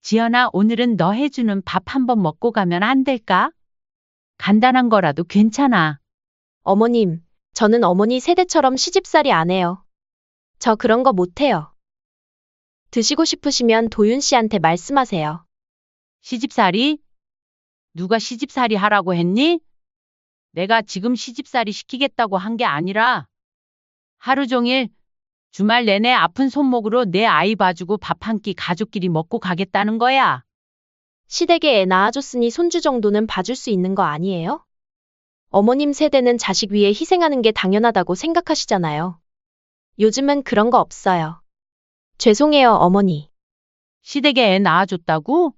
지연아, 오늘은 너 해주는 밥 한번 먹고 가면 안 될까? 간단한 거라도 괜찮아. 어머님, 저는 어머니 세대처럼 시집살이 안 해요. 저 그런 거 못해요. 드시고 싶으시면 도윤 씨한테 말씀하세요. 시집살이? 누가 시집살이 하라고 했니? 내가 지금 시집살이 시키겠다고 한 게 아니라 하루 종일 주말 내내 아픈 손목으로 내 아이 봐주고 밥 한 끼 가족끼리 먹고 가겠다는 거야. 시댁에 애 낳아줬으니 손주 정도는 봐줄 수 있는 거 아니에요? 어머님 세대는 자식 위해 희생하는 게 당연하다고 생각하시잖아요. 요즘은 그런 거 없어요. 죄송해요, 어머니. 시댁에 애 낳아줬다고?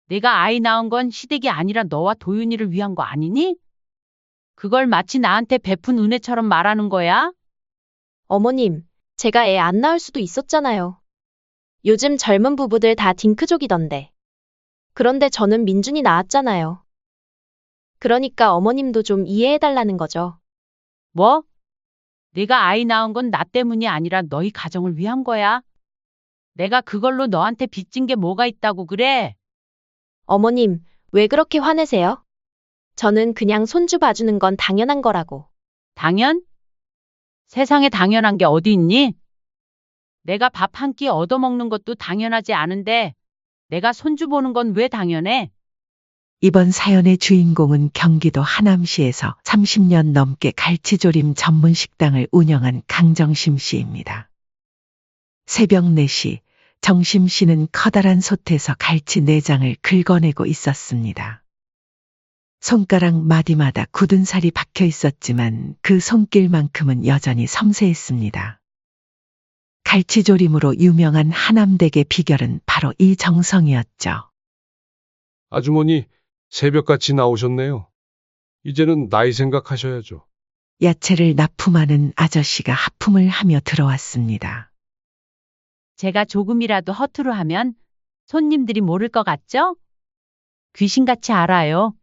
내가 아이 낳은 건 시댁이 아니라 너와 도윤이를 위한 거 아니니? 그걸 마치 나한테 베푼 은혜처럼 말하는 거야? 어머님, 제가 애 안 낳을 수도 있었잖아요. 요즘 젊은 부부들 다 딩크족이던데. 그런데 저는 민준이 낳았잖아요. 그러니까 어머님도 좀 이해해달라는 거죠. 뭐? 내가 아이 낳은 건 나 때문이 아니라 너희 가정을 위한 거야. 내가 그걸로 너한테 빚진 게 뭐가 있다고 그래? 어머님, 왜 그렇게 화내세요? 저는 그냥 손주 봐주는 건 당연한 거라고. 당연? 세상에 당연한 게 어디 있니? 내가 밥 한 끼 얻어먹는 것도 당연하지 않은데 내가 손주 보는 건 왜 당연해? 이번 사연의 주인공은 경기도 하남시에서 30년 넘게 갈치조림 전문 식당을 운영한 강정심 씨입니다. 새벽 4시 정심 씨는 커다란 솥에서 갈치 내장을 긁어내고 있었습니다. 손가락 마디마다 굳은 살이 박혀 있었지만 그 손길만큼은 여전히 섬세했습니다. 갈치조림으로 유명한 하남댁의 비결은 바로 이 정성이었죠. 아주머니, 새벽같이 나오셨네요. 이제는 나이 생각하셔야죠. 야채를 납품하는 아저씨가 하품을 하며 들어왔습니다. 제가 조금이라도 허투루 하면 손님들이 모를 것 같죠? 귀신같이 알아요.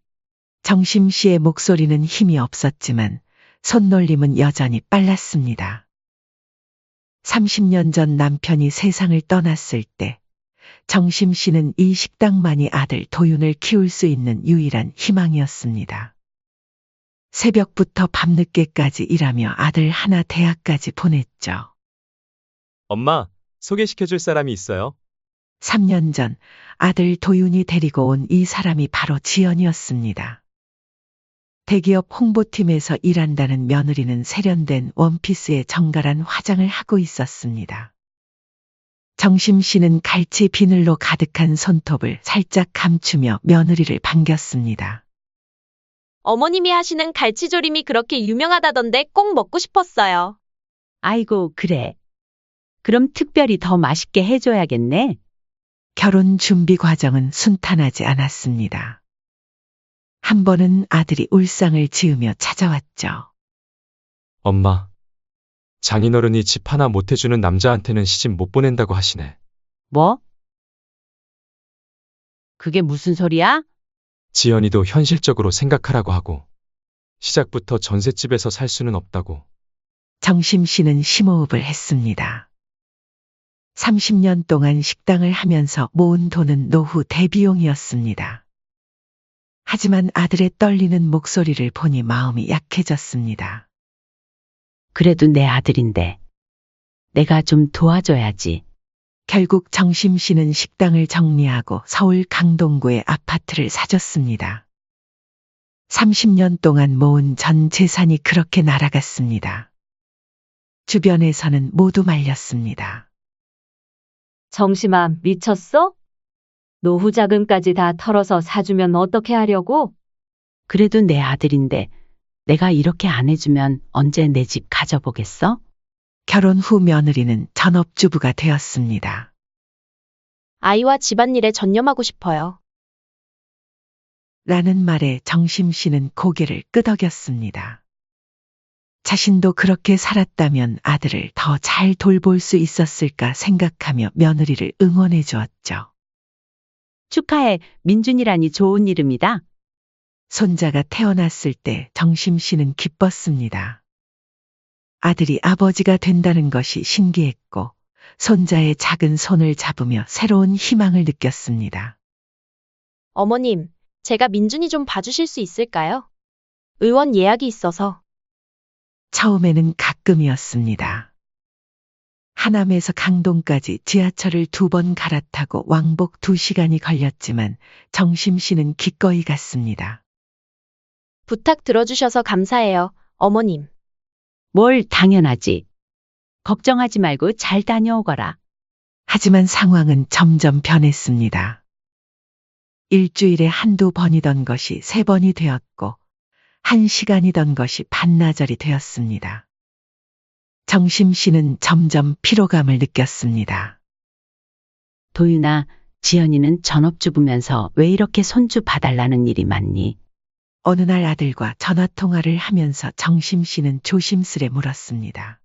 정심 씨의 목소리는 힘이 없었지만 손놀림은 여전히 빨랐습니다. 30년 전 남편이 세상을 떠났을 때 정심 씨는 이 식당만이 아들 도윤을 키울 수 있는 유일한 희망이었습니다. 새벽부터 밤늦게까지 일하며 아들 하나 대학까지 보냈죠. 엄마, 소개시켜줄 사람이 있어요? 3년 전 아들 도윤이 데리고 온 이 사람이 바로 지연이었습니다. 대기업 홍보팀에서 일한다는 며느리는 세련된 원피스에 정갈한 화장을 하고 있었습니다. 정심 씨는 갈치 비늘로 가득한 손톱을 살짝 감추며 며느리를 반겼습니다. 어머님이 하시는 갈치조림이 그렇게 유명하다던데 꼭 먹고 싶었어요. 아이고, 그래. 그럼 특별히 더 맛있게 해줘야겠네. 결혼 준비 과정은 순탄하지 않았습니다. 한 번은 아들이 울상을 지으며 찾아왔죠. 엄마, 장인어른이 집 하나 못 해주는 남자한테는 시집 못 보낸다고 하시네. 뭐? 그게 무슨 소리야? 지연이도 현실적으로 생각하라고 하고 시작부터 전셋집에서 살 수는 없다고. 정심 씨는 심호흡을 했습니다. 30년 동안 식당을 하면서 모은 돈은 노후 대비용이었습니다. 하지만 아들의 떨리는 목소리를 보니 마음이 약해졌습니다. 그래도 내 아들인데 내가 좀 도와줘야지. 결국 정심 씨는 식당을 정리하고 서울 강동구에 아파트를 사줬습니다. 30년 동안 모은 전 재산이 그렇게 날아갔습니다. 주변에서는 모두 말렸습니다. 정심아, 미쳤어? 노후 자금까지 다 털어서 사주면 어떻게 하려고? 그래도 내 아들인데 내가 이렇게 안 해주면 언제 내 집 가져보겠어? 결혼 후 며느리는 전업주부가 되었습니다. 아이와 집안일에 전념하고 싶어요. 라는 말에 정심 씨는 고개를 끄덕였습니다. 자신도 그렇게 살았다면 아들을 더 잘 돌볼 수 있었을까 생각하며 며느리를 응원해 주었죠. 축하해. 민준이라니 좋은 이름이다. 손자가 태어났을 때 정심 씨는 기뻤습니다. 아들이 아버지가 된다는 것이 신기했고 손자의 작은 손을 잡으며 새로운 희망을 느꼈습니다. 어머님, 제가 민준이 좀 봐주실 수 있을까요? 의원 예약이 있어서. 처음에는 가끔이었습니다. 하남에서 강동까지 지하철을 2번 갈아타고 왕복 2시간이 걸렸지만 정심 씨는 기꺼이 갔습니다. 부탁 들어주셔서 감사해요, 어머님. 뭘 당연하지. 걱정하지 말고 잘 다녀오거라. 하지만 상황은 점점 변했습니다. 일주일에 한두 번이던 것이 3번이 되었고 1시간이던 것이 반나절이 되었습니다. 정심 씨는 점점 피로감을 느꼈습니다. 도윤아, 지연이는 전업주부면서 왜 이렇게 손주 봐달라는 일이 많니? 어느 날 아들과 전화통화를 하면서 정심 씨는 조심스레 물었습니다.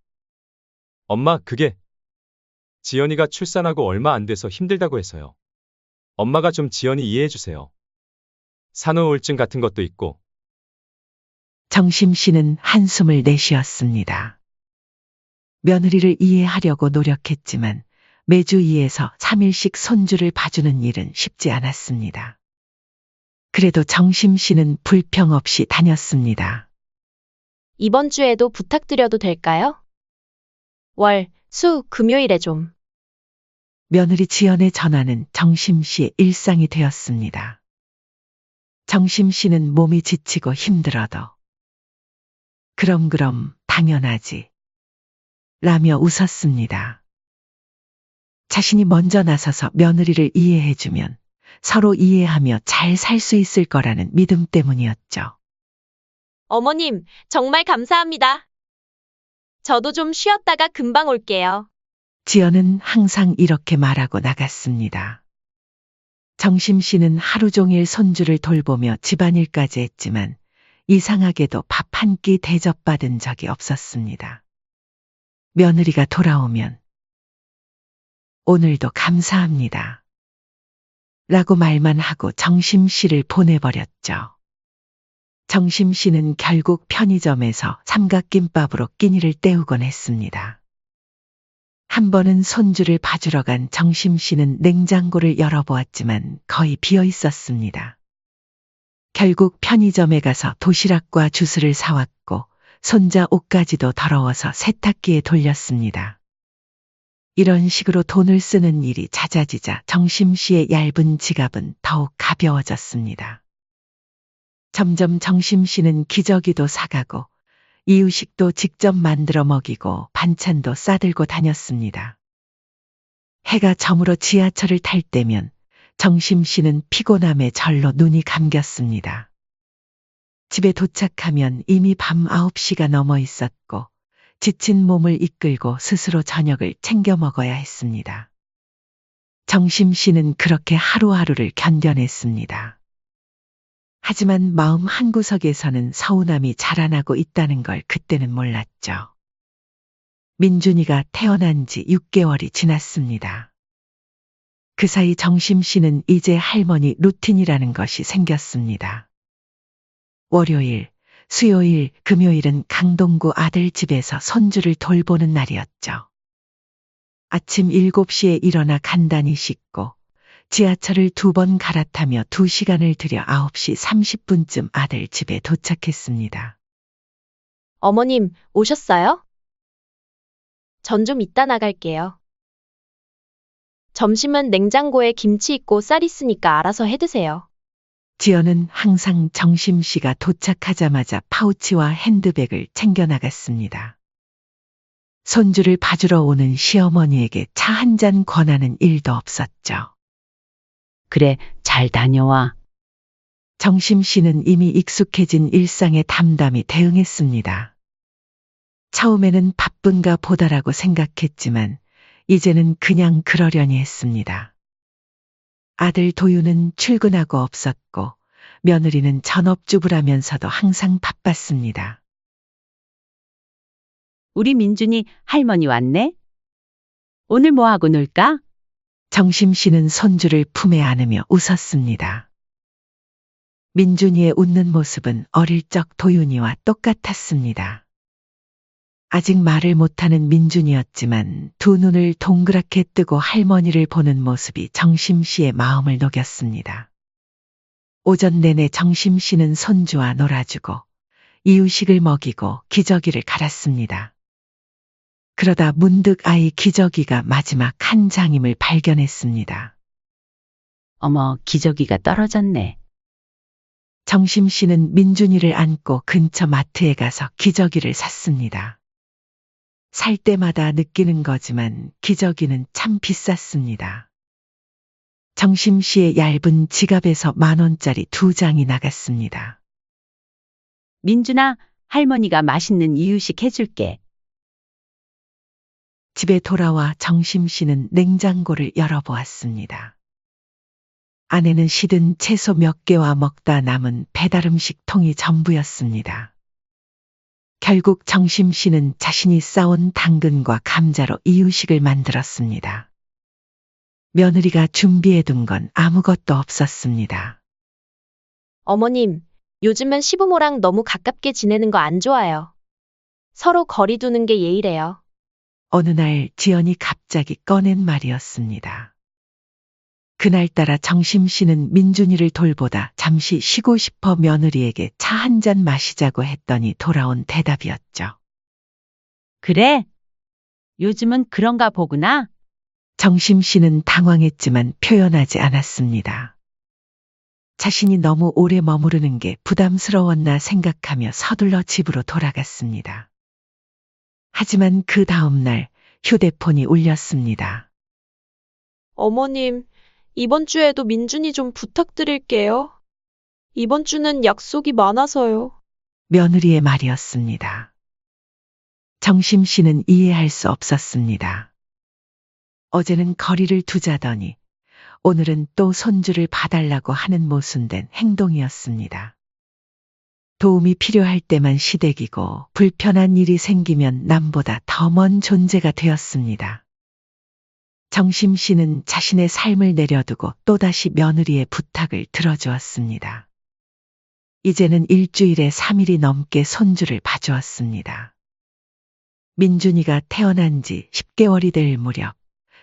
엄마, 그게 지연이가 출산하고 얼마 안 돼서 힘들다고 해서요. 엄마가 좀 지연이 이해해 주세요. 산후우울증 같은 것도 있고. 정심 씨는 한숨을 내쉬었습니다. 며느리를 이해하려고 노력했지만 매주 2에서 3일씩 손주를 봐주는 일은 쉽지 않았습니다. 그래도 정심 씨는 불평 없이 다녔습니다. 이번 주에도 부탁드려도 될까요? 월, 수, 금요일에 좀. 며느리 지연의 전화는 정심 씨의 일상이 되었습니다. 정심 씨는 몸이 지치고 힘들어도 그럼 당연하지 라며 웃었습니다. 자신이 먼저 나서서 며느리를 이해해주면 서로 이해하며 잘 살 수 있을 거라는 믿음 때문이었죠. 어머님, 정말 감사합니다. 저도 좀 쉬었다가 금방 올게요. 지연은 항상 이렇게 말하고 나갔습니다. 정심 씨는 하루 종일 손주를 돌보며 집안일까지 했지만 이상하게도 밥 한 끼 대접받은 적이 없었습니다. 며느리가 돌아오면 오늘도 감사합니다. 라고 말만 하고 정심 씨를 보내버렸죠. 정심 씨는 결국 편의점에서 삼각김밥으로 끼니를 때우곤 했습니다. 한 번은 손주를 봐주러 간 정심 씨는 냉장고를 열어보았지만 거의 비어 있었습니다. 결국 편의점에 가서 도시락과 주스를 사왔고 손자 옷까지도 더러워서 세탁기에 돌렸습니다. 이런 식으로 돈을 쓰는 일이 잦아지자 정심 씨의 얇은 지갑은 더욱 가벼워졌습니다. 점점 정심 씨는 기저귀도 사가고 이유식도 직접 만들어 먹이고 반찬도 싸들고 다녔습니다. 해가 저물어 지하철을 탈 때면 정심 씨는 피곤함에 절로 눈이 감겼습니다. 집에 도착하면 이미 밤 9시가 넘어 있었고 지친 몸을 이끌고 스스로 저녁을 챙겨 먹어야 했습니다. 정심 씨는 그렇게 하루하루를 견뎌냈습니다. 하지만 마음 한구석에서는 서운함이 자라나고 있다는 걸 그때는 몰랐죠. 민준이가 태어난 지 6개월이 지났습니다. 그 사이 정심 씨는 이제 할머니 루틴이라는 것이 생겼습니다. 월요일, 수요일, 금요일은 강동구 아들 집에서 손주를 돌보는 날이었죠. 아침 7시에 일어나 간단히 씻고 지하철을 2번 갈아타며 2시간을 들여 9시 30분쯤 아들 집에 도착했습니다. 어머님, 오셨어요? 전 좀 이따 나갈게요. 점심은 냉장고에 김치 있고 쌀 있으니까 알아서 해 드세요. 지연은 항상 정심 씨가 도착하자마자 파우치와 핸드백을 챙겨 나갔습니다. 손주를 봐주러 오는 시어머니에게 차 한 잔 권하는 일도 없었죠. 그래, 잘 다녀와. 정심 씨는 이미 익숙해진 일상에 담담히 대응했습니다. 처음에는 바쁜가 보다라고 생각했지만 이제는 그냥 그러려니 했습니다. 아들 도유는 출근하고 없었고 며느리는 전업주부라면서도 항상 바빴습니다. 우리 민준이 할머니 왔네? 오늘 뭐 하고 놀까? 정심 씨는 손주를 품에 안으며 웃었습니다. 민준이의 웃는 모습은 어릴 적 도윤이와 똑같았습니다. 아직 말을 못하는 민준이었지만 두 눈을 동그랗게 뜨고 할머니를 보는 모습이 정심 씨의 마음을 녹였습니다. 오전 내내 정심 씨는 손주와 놀아주고 이유식을 먹이고 기저귀를 갈았습니다. 그러다 문득 아이 기저귀가 마지막 한 장임을 발견했습니다. 어머, 기저귀가 떨어졌네. 정심 씨는 민준이를 안고 근처 마트에 가서 기저귀를 샀습니다. 살 때마다 느끼는 거지만 기저귀는 참 비쌌습니다. 정심 씨의 얇은 지갑에서 10,000원짜리 2장이 나갔습니다. 민준아, 할머니가 맛있는 이유식 해줄게. 집에 돌아와 정심 씨는 냉장고를 열어보았습니다. 안에는 시든 채소 몇 개와 먹다 남은 배달음식 통이 전부였습니다. 결국 정심 씨는 자신이 싸온 당근과 감자로 이유식을 만들었습니다. 며느리가 준비해둔 건 아무것도 없었습니다. 어머님, 요즘은 시부모랑 너무 가깝게 지내는 거 안 좋아요. 서로 거리 두는 게 예의래요. 어느 날 지연이 갑자기 꺼낸 말이었습니다. 그날따라 정심 씨는 민준이를 돌보다 잠시 쉬고 싶어 며느리에게 차 한 잔 마시자고 했더니 돌아온 대답이었죠. 그래? 요즘은 그런가 보구나. 정심 씨는 당황했지만 표현하지 않았습니다. 자신이 너무 오래 머무르는 게 부담스러웠나 생각하며 서둘러 집으로 돌아갔습니다. 하지만 그 다음 날 휴대폰이 울렸습니다. 어머님, 이번 주에도 민준이 좀 부탁드릴게요. 이번 주는 약속이 많아서요. 며느리의 말이었습니다. 정심 씨는 이해할 수 없었습니다. 어제는 거리를 두자더니 오늘은 또 손주를 봐달라고 하는 모순된 행동이었습니다. 도움이 필요할 때만 시댁이고 불편한 일이 생기면 남보다 더 먼 존재가 되었습니다. 정심 씨는 자신의 삶을 내려두고 또다시 며느리의 부탁을 들어주었습니다. 이제는 일주일에 3일이 넘게 손주를 봐주었습니다. 민준이가 태어난 지 10개월이 될 무렵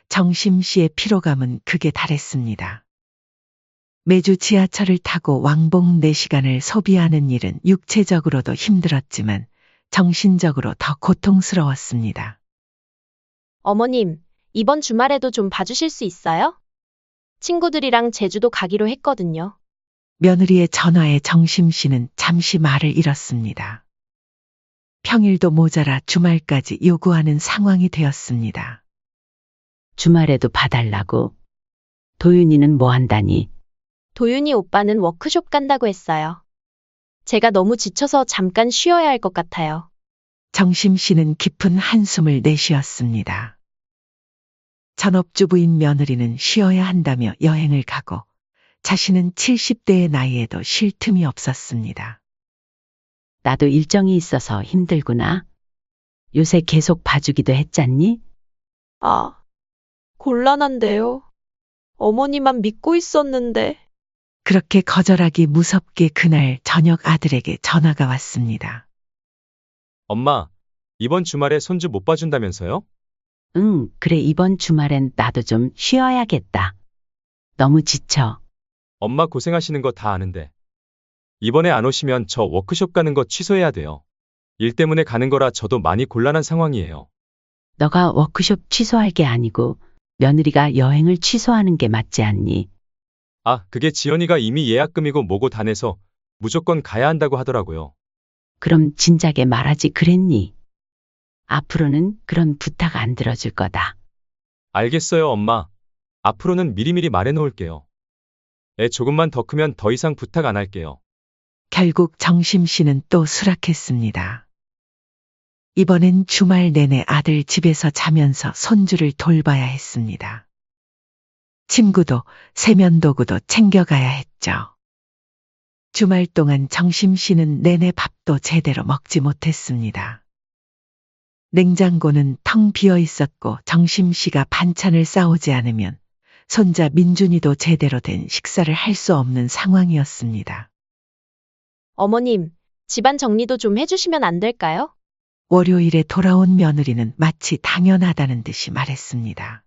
정심 씨의 피로감은 극에 달했습니다. 매주 지하철을 타고 왕복 4시간을 소비하는 일은 육체적으로도 힘들었지만 정신적으로 더 고통스러웠습니다. 어머님, 이번 주말에도 좀 봐주실 수 있어요? 친구들이랑 제주도 가기로 했거든요. 며느리의 전화에 정심 씨는 잠시 말을 잃었습니다. 평일도 모자라 주말까지 요구하는 상황이 되었습니다. 주말에도 봐달라고. 도윤이는 뭐 한다니? 도윤이 오빠는 워크숍 간다고 했어요. 제가 너무 지쳐서 잠깐 쉬어야 할 것 같아요. 정심 씨는 깊은 한숨을 내쉬었습니다. 전업주부인 며느리는 쉬어야 한다며 여행을 가고 자신은 70대의 나이에도 쉴 틈이 없었습니다. 나도 일정이 있어서 힘들구나. 요새 계속 봐주기도 했잖니? 아, 곤란한데요. 어머니만 믿고 있었는데. 그렇게 거절하기 무섭게 그날 저녁 아들에게 전화가 왔습니다. 엄마, 이번 주말에 손주 못 봐준다면서요? 응, 그래 이번 주말엔 나도 좀 쉬어야겠다. 너무 지쳐. 엄마 고생하시는 거 다 아는데. 이번에 안 오시면 저 워크숍 가는 거 취소해야 돼요. 일 때문에 가는 거라 저도 많이 곤란한 상황이에요. 너가 워크숍 취소할 게 아니고 며느리가 여행을 취소하는 게 맞지 않니? 아, 그게 지연이가 이미 예약금이고 뭐고 다 내서 무조건 가야 한다고 하더라고요. 그럼 진작에 말하지 그랬니? 앞으로는 그런 부탁 안 들어줄 거다. 알겠어요, 엄마. 앞으로는 미리미리 말해놓을게요. 애 조금만 더 크면 더 이상 부탁 안 할게요. 결국 정심 씨는 또 수락했습니다. 이번엔 주말 내내 아들 집에서 자면서 손주를 돌봐야 했습니다. 침구도 세면도구도 챙겨가야 했죠. 주말 동안 정심 씨는 내내 밥도 제대로 먹지 못했습니다. 냉장고는 텅 비어 있었고 정심 씨가 반찬을 싸오지 않으면 손자 민준이도 제대로 된 식사를 할 수 없는 상황이었습니다. 어머님, 집안 정리도 좀 해주시면 안 될까요? 월요일에 돌아온 며느리는 마치 당연하다는 듯이 말했습니다.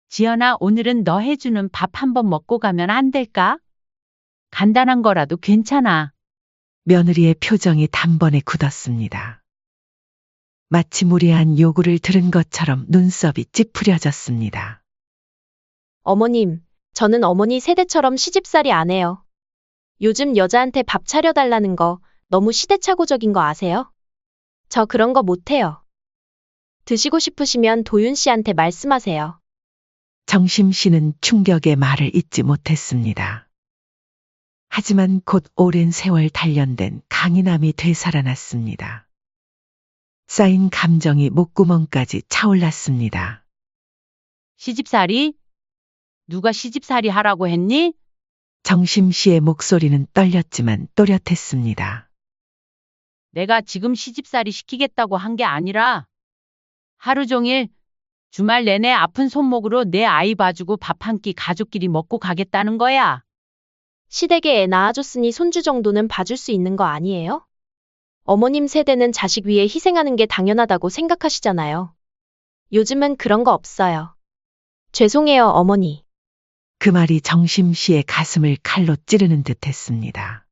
지연아, 오늘은 너 해주는 밥 한번 먹고 가면 안 될까? 간단한 거라도 괜찮아. 며느리의 표정이 단번에 굳었습니다. 마치 무례한 요구를 들은 것처럼 눈썹이 찌푸려졌습니다. 어머님, 저는 어머니 세대처럼 시집살이 안 해요. 요즘 여자한테 밥 차려달라는 거 너무 시대착오적인 거 아세요? 저 그런 거 못해요. 드시고 싶으시면 도윤 씨한테 말씀하세요. 정심 씨는 충격의 말을 잇지 못했습니다. 하지만 곧 오랜 세월 단련된 강인함이 되살아났습니다. 쌓인 감정이 목구멍까지 차올랐습니다. 시집살이? 누가 시집살이 하라고 했니? 정심 씨의 목소리는 떨렸지만 또렷했습니다. 내가 지금 시집살이 시키겠다고 한 게 아니라 하루 종일 주말 내내 아픈 손목으로 내 아이 봐주고 밥 한 끼 가족끼리 먹고 가겠다는 거야. 시댁에 애 낳아줬으니 손주 정도는 봐줄 수 있는 거 아니에요? 어머님 세대는 자식 위해 희생하는 게 당연하다고 생각하시잖아요. 요즘은 그런 거 없어요. 죄송해요, 어머니. 그 말이 정심 씨의 가슴을 칼로 찌르는 듯 했습니다.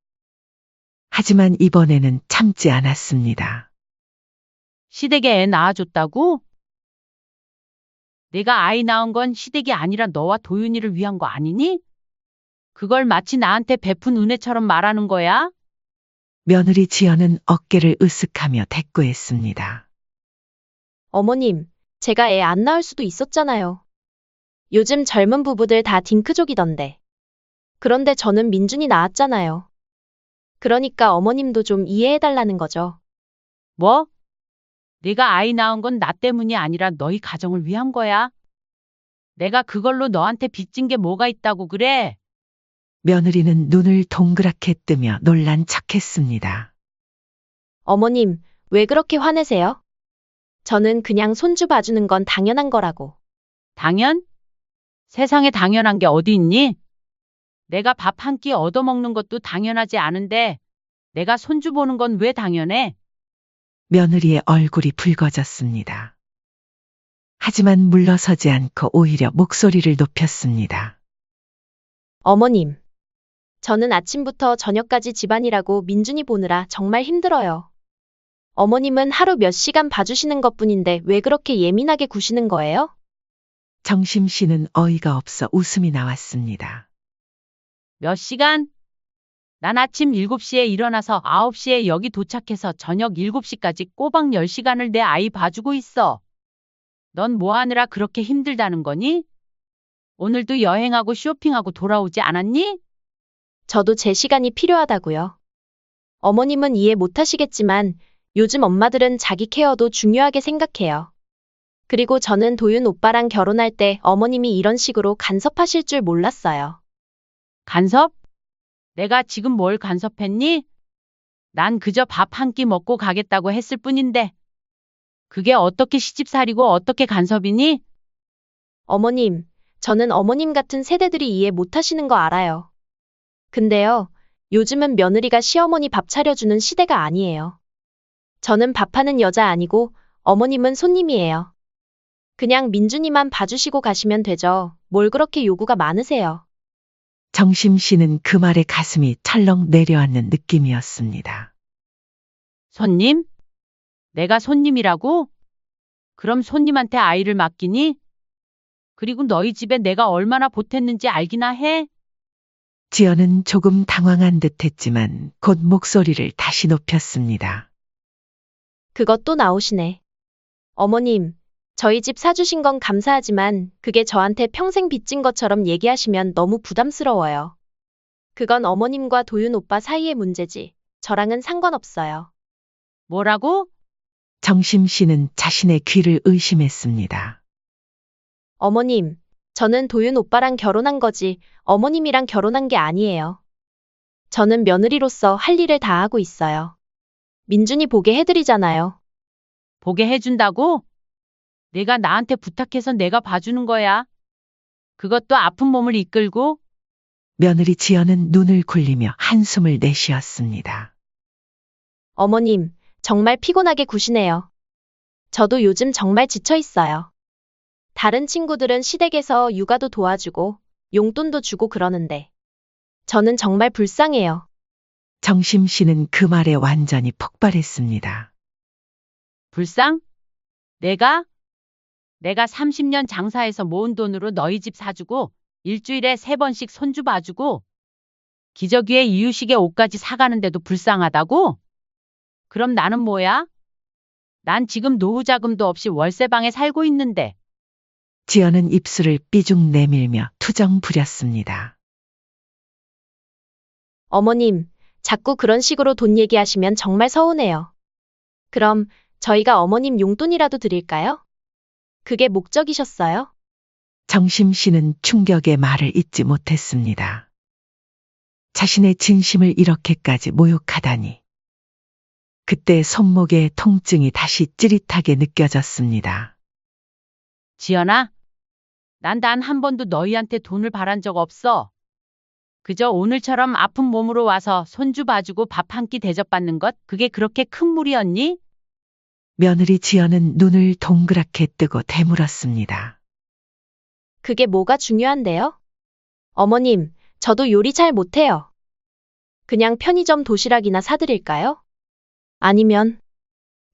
하지만 이번에는 참지 않았습니다. 시댁에 애 낳아줬다고? 내가 아이 낳은 건 시댁이 아니라 너와 도윤이를 위한 거 아니니? 그걸 마치 나한테 베푼 은혜처럼 말하는 거야? 며느리 지연은 어깨를 으쓱하며 대꾸했습니다. 어머님, 제가 애 안 낳을 수도 있었잖아요. 요즘 젊은 부부들 다 딩크족이던데. 그런데 저는 민준이 낳았잖아요. 그러니까 어머님도 좀 이해해달라는 거죠. 뭐? 내가 아이 낳은 건 나 때문이 아니라 너희 가정을 위한 거야. 내가 그걸로 너한테 빚진 게 뭐가 있다고 그래? 며느리는 눈을 동그랗게 뜨며 놀란 척했습니다. 어머님, 왜 그렇게 화내세요? 저는 그냥 손주 봐주는 건 당연한 거라고. 당연? 세상에 당연한 게 어디 있니? 내가 밥 한 끼 얻어먹는 것도 당연하지 않은데 내가 손주 보는 건 왜 당연해? 며느리의 얼굴이 붉어졌습니다. 하지만 물러서지 않고 오히려 목소리를 높였습니다. 어머님, 저는 아침부터 저녁까지 집안일하고 민준이 보느라 정말 힘들어요. 어머님은 하루 몇 시간 봐주시는 것뿐인데 왜 그렇게 예민하게 구시는 거예요? 정심 씨는 어이가 없어 웃음이 나왔습니다. 몇 시간? 난 아침 7시에 일어나서 9시에 여기 도착해서 저녁 7시까지 꼬박 10시간을 내 아이 봐주고 있어. 넌 뭐 하느라 그렇게 힘들다는 거니? 오늘도 여행하고 쇼핑하고 돌아오지 않았니? 저도 제 시간이 필요하다고요. 어머님은 이해 못 하시겠지만 요즘 엄마들은 자기 케어도 중요하게 생각해요. 그리고 저는 도윤 오빠랑 결혼할 때 어머님이 이런 식으로 간섭하실 줄 몰랐어요. 간섭? 내가 지금 뭘 간섭했니? 난 그저 밥 한 끼 먹고 가겠다고 했을 뿐인데. 그게 어떻게 시집살이고 어떻게 간섭이니? 어머님, 저는 어머님 같은 세대들이 이해 못 하시는 거 알아요. 근데요, 요즘은 며느리가 시어머니 밥 차려주는 시대가 아니에요. 저는 밥하는 여자 아니고 어머님은 손님이에요. 그냥 민준이만 봐주시고 가시면 되죠. 뭘 그렇게 요구가 많으세요? 정심 씨는 그 말에 가슴이 철렁 내려앉는 느낌이었습니다. 손님? 내가 손님이라고? 그럼 손님한테 아이를 맡기니? 그리고 너희 집에 내가 얼마나 보탰는지 알기나 해? 지연은 조금 당황한 듯 했지만 곧 목소리를 다시 높였습니다. 그것도 나오시네. 어머님, 저희 집 사주신 건 감사하지만 그게 저한테 평생 빚진 것처럼 얘기하시면 너무 부담스러워요. 그건 어머님과 도윤 오빠 사이의 문제지. 저랑은 상관없어요. 뭐라고? 정심 씨는 자신의 귀를 의심했습니다. 어머님, 저는 도윤 오빠랑 결혼한 거지 어머님이랑 결혼한 게 아니에요. 저는 며느리로서 할 일을 다 하고 있어요. 민준이 보게 해드리잖아요. 보게 해준다고? 내가 나한테 부탁해서 내가 봐주는 거야. 그것도 아픈 몸을 이끌고? 며느리 지연은 눈을 굴리며 한숨을 내쉬었습니다. 어머님, 정말 피곤하게 구시네요. 저도 요즘 정말 지쳐 있어요. 다른 친구들은 시댁에서 육아도 도와주고 용돈도 주고 그러는데 저는 정말 불쌍해요. 정심 씨는 그 말에 완전히 폭발했습니다. 불쌍? 내가? 내가 30년 장사해서 모은 돈으로 너희 집 사주고 일주일에 3번씩 손주 봐주고 기저귀에 이유식에 옷까지 사가는데도 불쌍하다고? 그럼 나는 뭐야? 난 지금 노후 자금도 없이 월세방에 살고 있는데. 지연은 입술을 삐죽 내밀며 투정 부렸습니다. 어머님, 자꾸 그런 식으로 돈 얘기하시면 정말 서운해요. 그럼 저희가 어머님 용돈이라도 드릴까요? 그게 목적이셨어요? 정심 씨는 충격의 말을 잇지 못했습니다. 자신의 진심을 이렇게까지 모욕하다니. 그때 손목에 통증이 다시 찌릿하게 느껴졌습니다. 지연아, 난 단 한 번도 너희한테 돈을 바란 적 없어. 그저 오늘처럼 아픈 몸으로 와서 손주 봐주고 밥 한 끼 대접받는 것, 그게 그렇게 큰 무리였니? 며느리 지연은 눈을 동그랗게 뜨고 되물었습니다. 그게 뭐가 중요한데요? 어머님, 저도 요리 잘 못해요. 그냥 편의점 도시락이나 사드릴까요? 아니면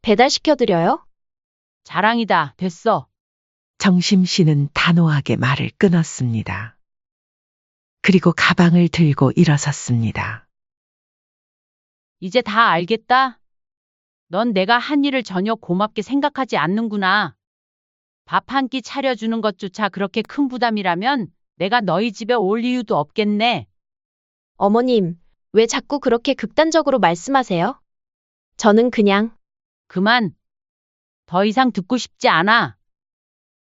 배달시켜드려요? 자랑이다. 됐어. 정심 씨는 단호하게 말을 끊었습니다. 그리고 가방을 들고 일어섰습니다. 이제 다 알겠다. 넌 내가 한 일을 전혀 고맙게 생각하지 않는구나. 밥 한 끼 차려주는 것조차 그렇게 큰 부담이라면 내가 너희 집에 올 이유도 없겠네. 어머님, 왜 자꾸 그렇게 극단적으로 말씀하세요? 저는 그냥 그만. 더 이상 듣고 싶지 않아.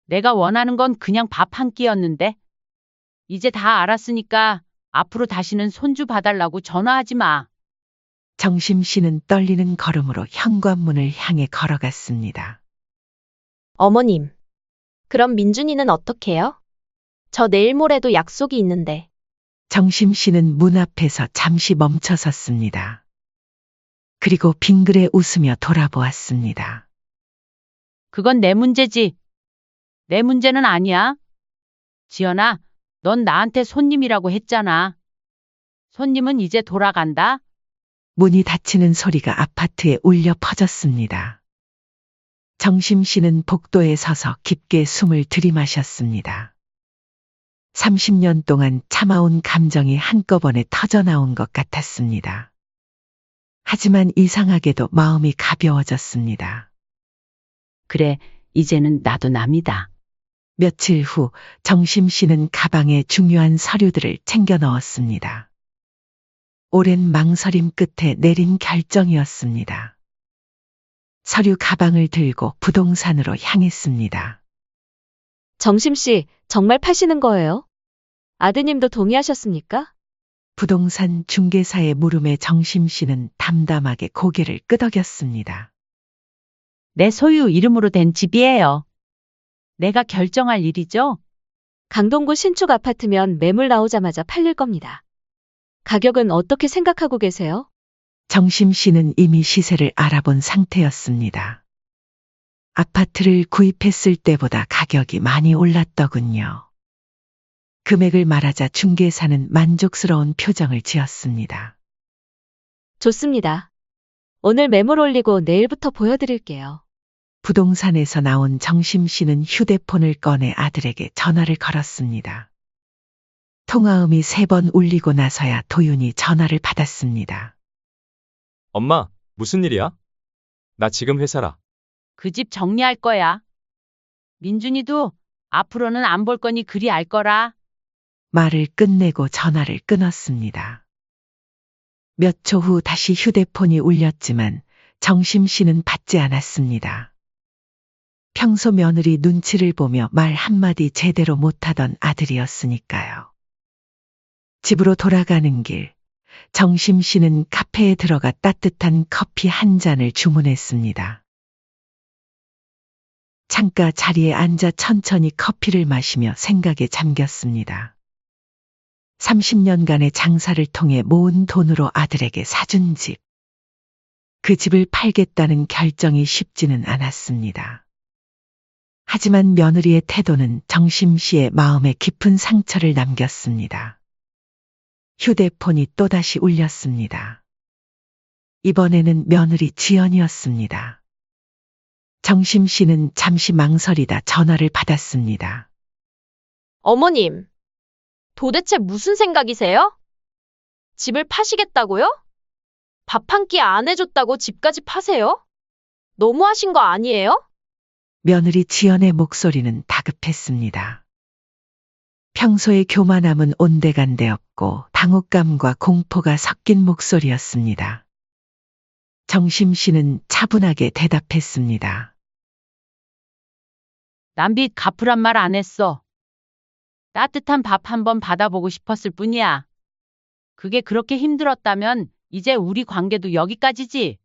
내가 원하는 건 그냥 밥 한 끼였는데. 이제 다 알았으니까 앞으로 다시는 손주 봐달라고 전화하지 마. 정심 씨는 떨리는 걸음으로 현관문을 향해 걸어갔습니다. 어머님. 그럼 민준이는 어떡해요? 저 내일 모레도 약속이 있는데. 정심 씨는 문 앞에서 잠시 멈춰섰습니다. 그리고 빙그레 웃으며 돌아보았습니다. 그건 내 문제지. 내 문제는 아니야. 지연아, 넌 나한테 손님이라고 했잖아. 손님은 이제 돌아간다. 문이 닫히는 소리가 아파트에 울려 퍼졌습니다. 정심 씨는 복도에 서서 깊게 숨을 들이마셨습니다. 30년 동안 참아온 감정이 한꺼번에 터져나온 것 같았습니다. 하지만 이상하게도 마음이 가벼워졌습니다. 그래, 이제는 나도 남이다. 며칠 후 정심 씨는 가방에 중요한 서류들을 챙겨 넣었습니다. 오랜 망설임 끝에 내린 결정이었습니다. 서류 가방을 들고 부동산으로 향했습니다. 정심 씨, 정말 파시는 거예요? 아드님도 동의하셨습니까? 부동산 중개사의 물음에 정심 씨는 담담하게 고개를 끄덕였습니다. 내 소유 이름으로 된 집이에요. 내가 결정할 일이죠? 강동구 신축 아파트면 매물 나오자마자 팔릴 겁니다. 가격은 어떻게 생각하고 계세요? 정심 씨는 이미 시세를 알아본 상태였습니다. 아파트를 구입했을 때보다 가격이 많이 올랐더군요. 금액을 말하자 중개사는 만족스러운 표정을 지었습니다. 좋습니다. 오늘 매물 올리고 내일부터 보여드릴게요. 부동산에서 나온 정심 씨는 휴대폰을 꺼내 아들에게 전화를 걸었습니다. 통화음이 3번 울리고 나서야 도윤이 전화를 받았습니다. 엄마, 무슨 일이야? 나 지금 회사라. 그 집 정리할 거야. 민준이도 앞으로는 안 볼 거니 그리 알 거라. 말을 끝내고 전화를 끊었습니다. 몇 초 후 다시 휴대폰이 울렸지만 정심 씨는 받지 않았습니다. 평소 며느리 눈치를 보며 말 한마디 제대로 못하던 아들이었으니까요. 집으로 돌아가는 길, 정심 씨는 카페에 들어가 따뜻한 커피 한 잔을 주문했습니다. 창가 자리에 앉아 천천히 커피를 마시며 생각에 잠겼습니다. 30년간의 장사를 통해 모은 돈으로 아들에게 사준 집. 그 집을 팔겠다는 결정이 쉽지는 않았습니다. 하지만 며느리의 태도는 정심 씨의 마음에 깊은 상처를 남겼습니다. 휴대폰이 또다시 울렸습니다. 이번에는 며느리 지연이었습니다. 정심 씨는 잠시 망설이다 전화를 받았습니다. 어머님, 도대체 무슨 생각이세요? 집을 파시겠다고요? 밥 한 끼 안 해줬다고 집까지 파세요? 너무하신 거 아니에요? 며느리 지연의 목소리는 다급했습니다. 평소의 교만함은 온데간데없고 당혹감과 공포가 섞인 목소리였습니다. 정심 씨는 차분하게 대답했습니다. 남빚 갚으란 말 안 했어. 따뜻한 밥 한번 받아보고 싶었을 뿐이야. 그게 그렇게 힘들었다면 이제 우리 관계도 여기까지지.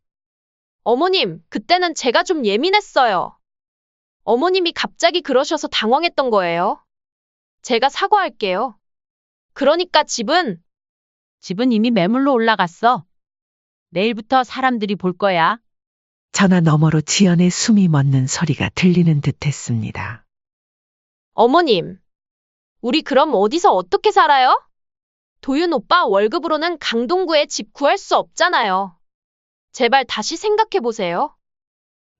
어머님, 그때는 제가 좀 예민했어요. 어머님이 갑자기 그러셔서 당황했던 거예요. 제가 사과할게요. 그러니까 집은 집은 이미 매물로 올라갔어. 내일부터 사람들이 볼 거야. 전화 너머로 지연의 숨이 멎는 소리가 들리는 듯했습니다. 어머님, 우리 그럼 어디서 어떻게 살아요? 도윤 오빠 월급으로는 강동구에 집 구할 수 없잖아요. 제발 다시 생각해 보세요.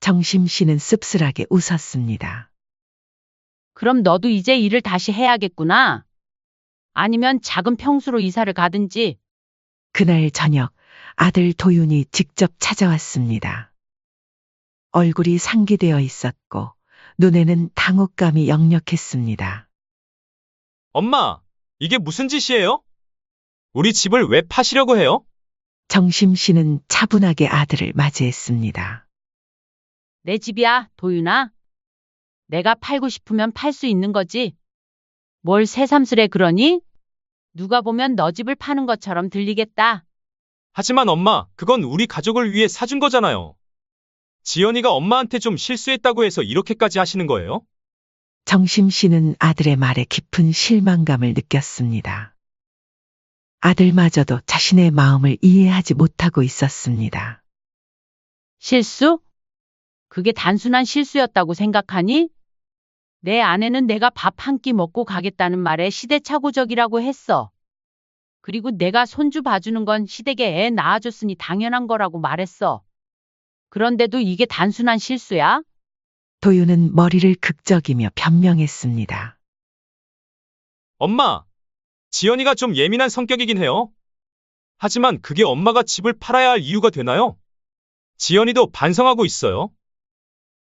정심 씨는 씁쓸하게 웃었습니다. 그럼 너도 이제 일을 다시 해야겠구나. 아니면 작은 평수로 이사를 가든지. 그날 저녁 아들 도윤이 직접 찾아왔습니다. 얼굴이 상기되어 있었고 눈에는 당혹감이 역력했습니다. 엄마, 이게 무슨 짓이에요? 우리 집을 왜 파시려고 해요? 정심 씨는 차분하게 아들을 맞이했습니다. 내 집이야, 도윤아. 내가 팔고 싶으면 팔 수 있는 거지. 뭘 새삼스레 그러니? 누가 보면 너 집을 파는 것처럼 들리겠다. 하지만 엄마, 그건 우리 가족을 위해 사준 거잖아요. 지연이가 엄마한테 좀 실수했다고 해서 이렇게까지 하시는 거예요? 정심 씨는 아들의 말에 깊은 실망감을 느꼈습니다. 아들마저도 자신의 마음을 이해하지 못하고 있었습니다. 실수? 그게 단순한 실수였다고 생각하니? 내 아내는 내가 밥 한 끼 먹고 가겠다는 말에 시대착오적이라고 했어. 그리고 내가 손주 봐주는 건 시댁에 애 낳아줬으니 당연한 거라고 말했어. 그런데도 이게 단순한 실수야? 도윤은 머리를 극적이며 변명했습니다. 엄마, 지연이가 좀 예민한 성격이긴 해요. 하지만 그게 엄마가 집을 팔아야 할 이유가 되나요? 지연이도 반성하고 있어요.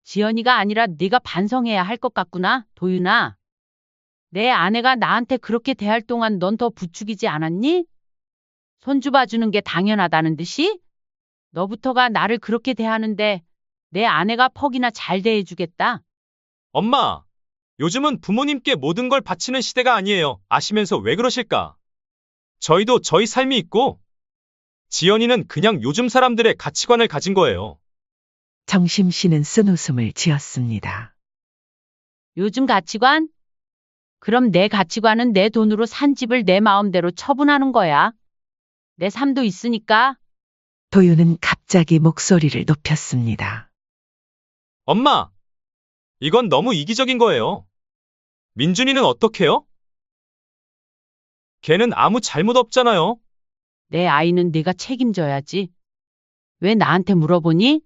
지연이가 아니라 네가 반성해야 할 것 같구나, 도윤아. 내 아내가 나한테 그렇게 대할 동안 넌 더 부추기지 않았니? 손주 봐주는 게 당연하다는 듯이? 너부터가 나를 그렇게 대하는데 내 아내가 퍽이나 잘 대해주겠다. 엄마, 요즘은 부모님께 모든 걸 바치는 시대가 아니에요. 아시면서 왜 그러실까? 저희도 저희 삶이 있고, 지연이는 그냥 요즘 사람들의 가치관을 가진 거예요. 정심 씨는 쓴웃음을 지었습니다. 요즘 가치관? 그럼 내 가치관은 내 돈으로 산 집을 내 마음대로 처분하는 거야. 내 삶도 있으니까. 도윤은 갑자기 목소리를 높였습니다. 엄마, 이건 너무 이기적인 거예요. 민준이는 어떡해요? 걔는 아무 잘못 없잖아요. 내 아이는 네가 책임져야지. 왜 나한테 물어보니?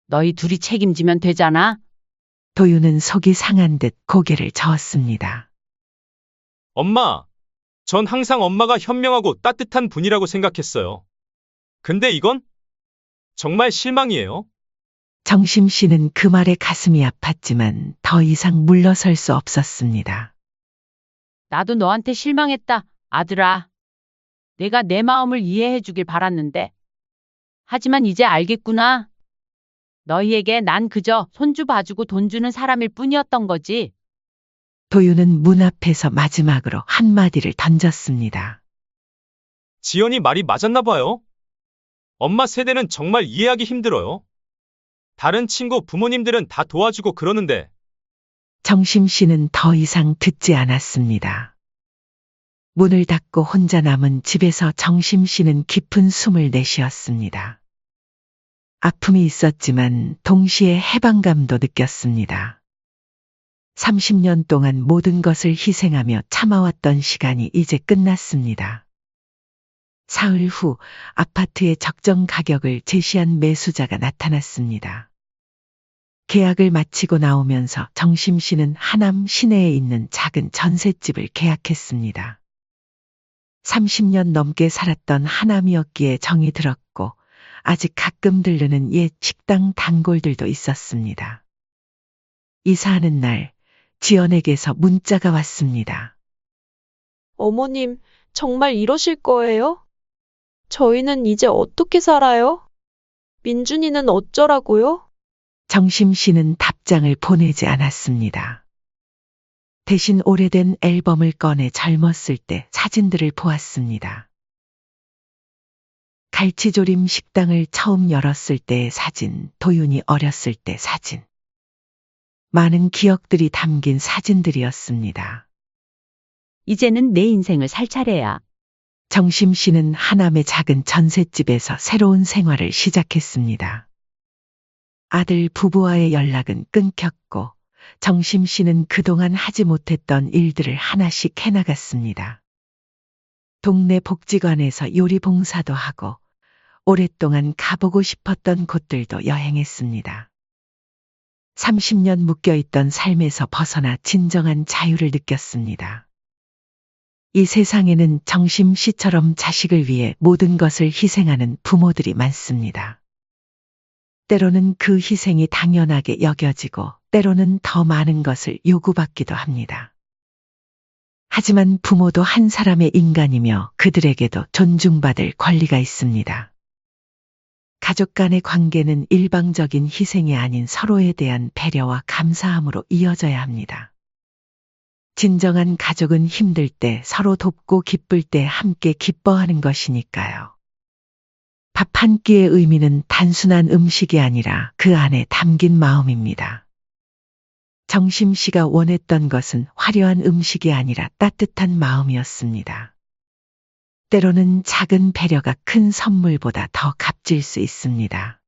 너희 둘이 책임지면 되잖아. 도윤은 속이 상한 듯 고개를 저었습니다. 엄마, 전 항상 엄마가 현명하고 따뜻한 분이라고 생각했어요. 근데 이건 정말 실망이에요. 정심 씨는 그 말에 가슴이 아팠지만 더 이상 물러설 수 없었습니다. 나도 너한테 실망했다, 아들아. 내가 내 마음을 이해해 주길 바랐는데. 하지만 이제 알겠구나. 너희에게 난 그저 손주 봐주고 돈 주는 사람일 뿐이었던 거지. 도윤은 문 앞에서 마지막으로 한마디를 던졌습니다. 지연이 말이 맞았나 봐요. 엄마 세대는 정말 이해하기 힘들어요. 다른 친구 부모님들은 다 도와주고 그러는데. 정심 씨는 더 이상 듣지 않았습니다. 문을 닫고 혼자 남은 집에서 정심 씨는 깊은 숨을 내쉬었습니다. 아픔이 있었지만 동시에 해방감도 느꼈습니다. 30년 동안 모든 것을 희생하며 참아왔던 시간이 이제 끝났습니다. 사흘 후 아파트의 적정 가격을 제시한 매수자가 나타났습니다. 계약을 마치고 나오면서 정심 씨는 하남 시내에 있는 작은 전셋집을 계약했습니다. 30년 넘게 살았던 하남이었기에 정이 들었고 아직 가끔 들르는 옛 식당 단골들도 있었습니다. 이사하는 날 지연에게서 문자가 왔습니다. 어머님, 정말 이러실 거예요? 저희는 이제 어떻게 살아요? 민준이는 어쩌라고요? 정심 씨는 답장을 보내지 않았습니다. 대신 오래된 앨범을 꺼내 젊었을 때 사진들을 보았습니다. 갈치조림 식당을 처음 열었을 때의 사진, 도윤이 어렸을 때 사진. 많은 기억들이 담긴 사진들이었습니다. 이제는 내 인생을 살 차례야. 정심 씨는 하남의 작은 전셋집에서 새로운 생활을 시작했습니다. 아들 부부와의 연락은 끊겼고 정심 씨는 그동안 하지 못했던 일들을 하나씩 해나갔습니다. 동네 복지관에서 요리 봉사도 하고 오랫동안 가보고 싶었던 곳들도 여행했습니다. 30년 묶여있던 삶에서 벗어나 진정한 자유를 느꼈습니다. 이 세상에는 정심 씨처럼 자식을 위해 모든 것을 희생하는 부모들이 많습니다. 때로는 그 희생이 당연하게 여겨지고 때로는 더 많은 것을 요구받기도 합니다. 하지만 부모도 한 사람의 인간이며 그들에게도 존중받을 권리가 있습니다. 가족 간의 관계는 일방적인 희생이 아닌 서로에 대한 배려와 감사함으로 이어져야 합니다. 진정한 가족은 힘들 때 서로 돕고 기쁠 때 함께 기뻐하는 것이니까요. 밥 한 끼의 의미는 단순한 음식이 아니라 그 안에 담긴 마음입니다. 정심 씨가 원했던 것은 화려한 음식이 아니라 따뜻한 마음이었습니다. 때로는 작은 배려가 큰 선물보다 더 값질 수 있습니다.